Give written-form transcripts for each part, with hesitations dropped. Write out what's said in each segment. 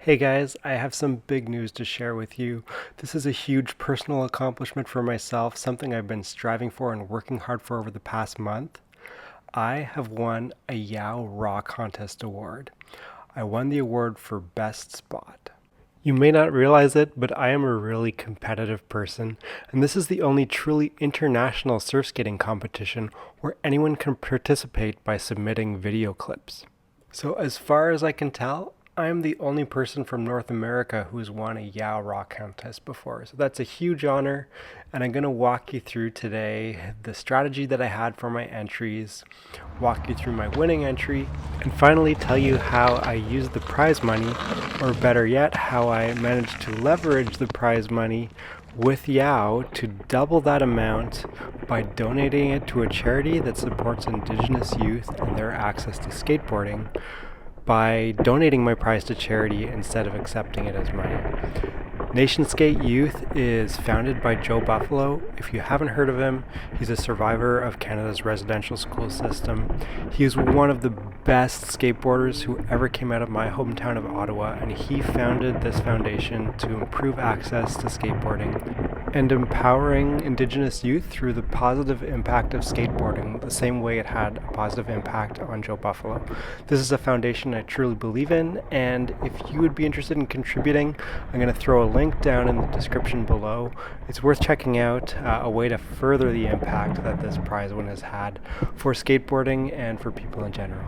Hey guys, I have some big news to share with you. This is a huge personal accomplishment for myself, something I've been striving for and working hard for over the past month. I have won a YOW Raw Contest award. I won the award for Best Spot. You may not realize it, but I am a really competitive person, and this is the only truly international surf skating competition where anyone can participate by submitting video clips. So, as far as I can tell, I'm the only person from North America who's won a YOW Rock contest before. So that's a huge honor, and I'm going to walk you through today the strategy that I had for my entries, walk you through my winning entry, and finally tell you how I used the prize money, or better yet, how I managed to leverage the prize money with YOW to double that amount by donating it to a charity that supports Indigenous youth and their access to skateboarding by donating my prize to charity instead of accepting it as money. NationSkate Youth is founded by Joe Buffalo. If you haven't heard of him, he's a survivor of Canada's residential school system. He is one of the best skateboarders who ever came out of my hometown of Ottawa, and he founded this foundation to improve access to skateboarding and empowering Indigenous youth through the positive impact of skateboarding, the same way it had a positive impact on Joe Buffalo. This is a foundation I truly believe in, and if you would be interested in contributing, I'm going to throw a link down in the description below. It's worth checking out, a way to further the impact that this prize win has had for skateboarding and for people in general.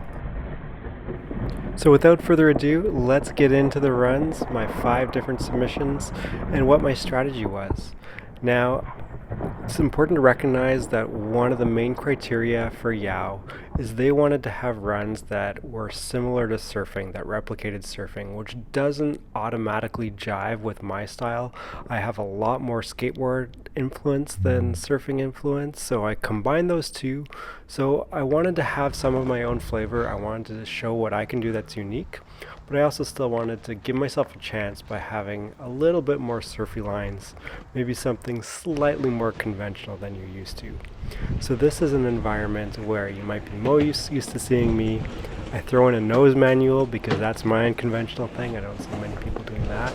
So without further ado, let's get into the runs, my 5 different submissions, and what my strategy was. Now, it's important to recognize that one of the main criteria for YOW is they wanted to have runs that were similar to surfing, that replicated surfing, which doesn't automatically jive with my style. I have a lot more skateboard influence than surfing influence, so I combined those two. So I wanted to have some of my own flavor. I wanted to show what I can do that's unique, but I also still wanted to give myself a chance by having a little bit more surfy lines, maybe something slightly more conventional than you're used to. So this is an environment where you might be more used to seeing me. I throw in a nose manual because that's my unconventional thing. I don't see many people doing that.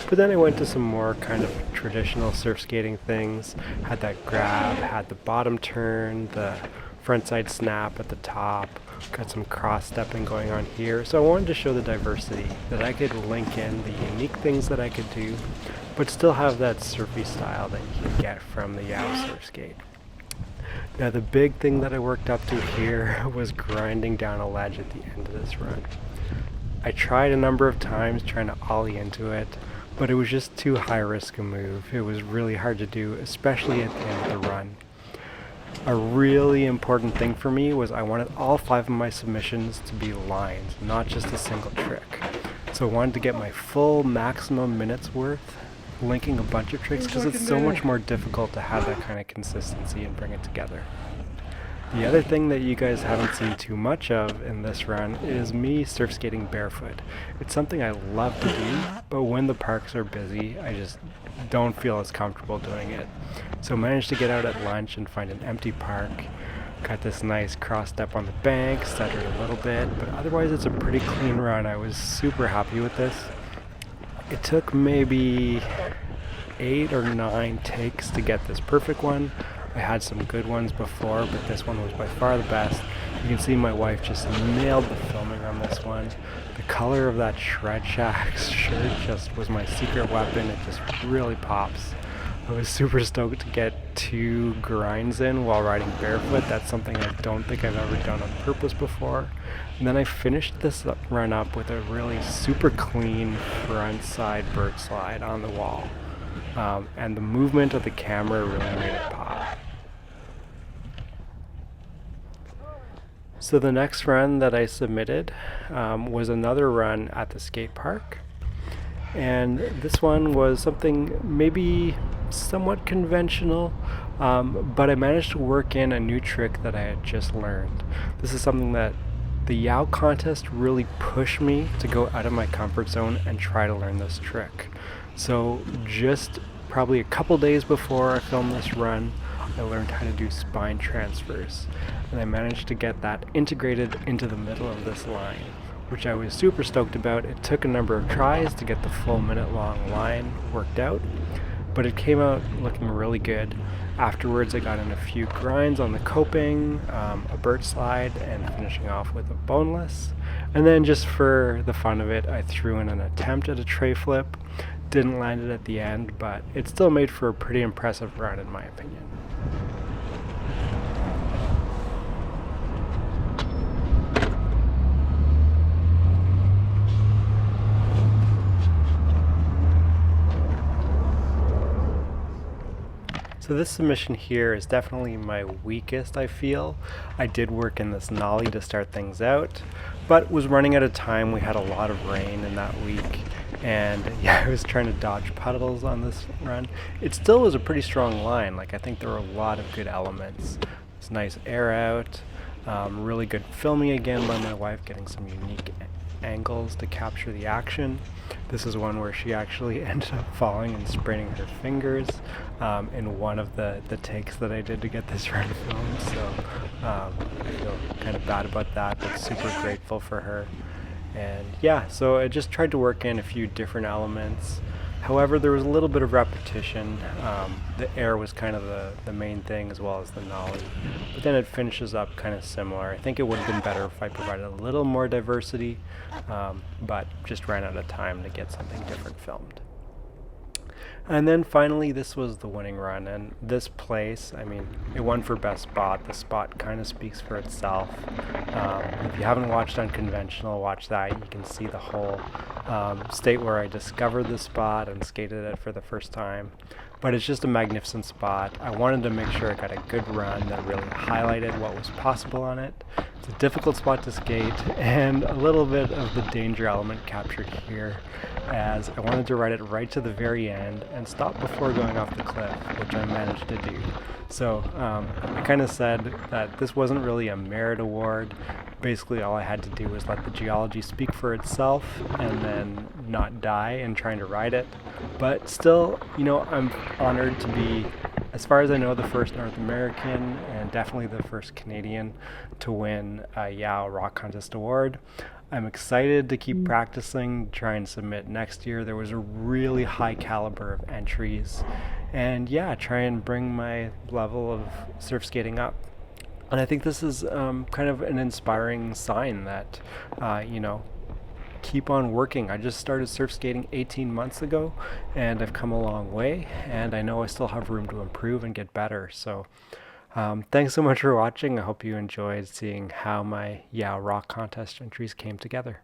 But then I went to some more kind of traditional surf skating things. Had that grab, had the bottom turn, the frontside snap at the top, got some cross stepping going on here. So I wanted to show the diversity, that I could link in the unique things that I could do, but still have that surfy style that you can get from the YOW surf skate. Now the big thing that I worked up to here was grinding down a ledge at the end of this run. I tried a number of times trying to ollie into it, but it was just too high risk a move. It was really hard to do, especially at the end of the run. A really important thing for me was I wanted all 5 of my submissions to be lines, not just a single trick. So I wanted to get my full maximum minutes worth linking a bunch of tricks because it's so much more difficult to have that kind of consistency and bring it together. The other thing that you guys haven't seen too much of in this run is me surf skating barefoot. It's something I love to do, but when the parks are busy, I just don't feel as comfortable doing it. So I managed to get out at lunch and find an empty park. Got this nice cross step on the bank, stuttered a little bit, but otherwise it's a pretty clean run. I was super happy with this. It took maybe 8 or 9 takes to get this perfect one. I had some good ones before, but this one was by far the best. You can see my wife just nailed the filming on this one. The color of that Shred Shack shirt just was my secret weapon. It just really pops. I was super stoked to get 2 grinds in while riding barefoot. That's something I don't think I've ever done on purpose before. And then I finished this run up with a really super clean front side bird slide on the wall. And the movement of the camera really made it pop. So the next run that I submitted was another run at the skate park. And this one was something maybe somewhat conventional, but I managed to work in a new trick that I had just learned. This is something that the YOW contest really pushed me to go out of my comfort zone and try to learn this trick. So just probably a couple days before I filmed this run, I learned how to do spine transfers, and I managed to get that integrated into the middle of this line, which I was super stoked about. It took a number of tries to get the full minute-long line worked out, but it came out looking really good. Afterwards, I got in a few grinds on the coping, a bird slide, and finishing off with a boneless. And then just for the fun of it, I threw in an attempt at a tray flip. Didn't land it at the end, but it still made for a pretty impressive run in my opinion. So this submission here is definitely my weakest, I feel. I did work in this nollie to start things out, but was running at a time we had a lot of rain in that week, and yeah, I was trying to dodge puddles on this run. It still was a pretty strong line. Like, I think there were a lot of good elements. It's nice air out, really good filming again by my wife, getting some unique angles to capture the action. This is one where she actually ended up falling and spraining her fingers in one of the takes that I did to get this run filmed, so I feel kind of bad about that, but super grateful for her. And yeah, so I just tried to work in a few different elements. However, there was a little bit of repetition. The air was kind of the main thing, as well as the nollie. But then it finishes up kind of similar. I think it would have been better if I provided a little more diversity, but just ran out of time to get something different filmed. And then finally, this was the winning run, and this place, I mean, it won for best spot. The spot kind of speaks for itself. If you haven't watched Unconventional, watch that. You can see the whole state where I discovered the spot and skated it for the first time. But it's just a magnificent spot. I wanted to make sure I got a good run that really highlighted what was possible on it. It's a difficult spot to skate, and a little bit of the danger element captured here, as I wanted to ride it right to the very end and stop before going off the cliff, which I managed to do. So I kind of said that this wasn't really a merit award. Basically all I had to do was let the geology speak for itself and then not die in trying to ride it. But still, you know, I'm honored to be, as far as I know, the first North American and definitely the first Canadian to win a YOW Rock Contest Award. I'm excited to keep practicing, try and submit next year. There was a really high caliber of entries, and yeah, try and bring my level of surf skating up. And I think this is kind of an inspiring sign that, you know, keep on working. I just started surf skating 18 months ago, and I've come a long way, and I know I still have room to improve and get better. So thanks so much for watching. I hope you enjoyed seeing how my YOW Rock Contest entries came together.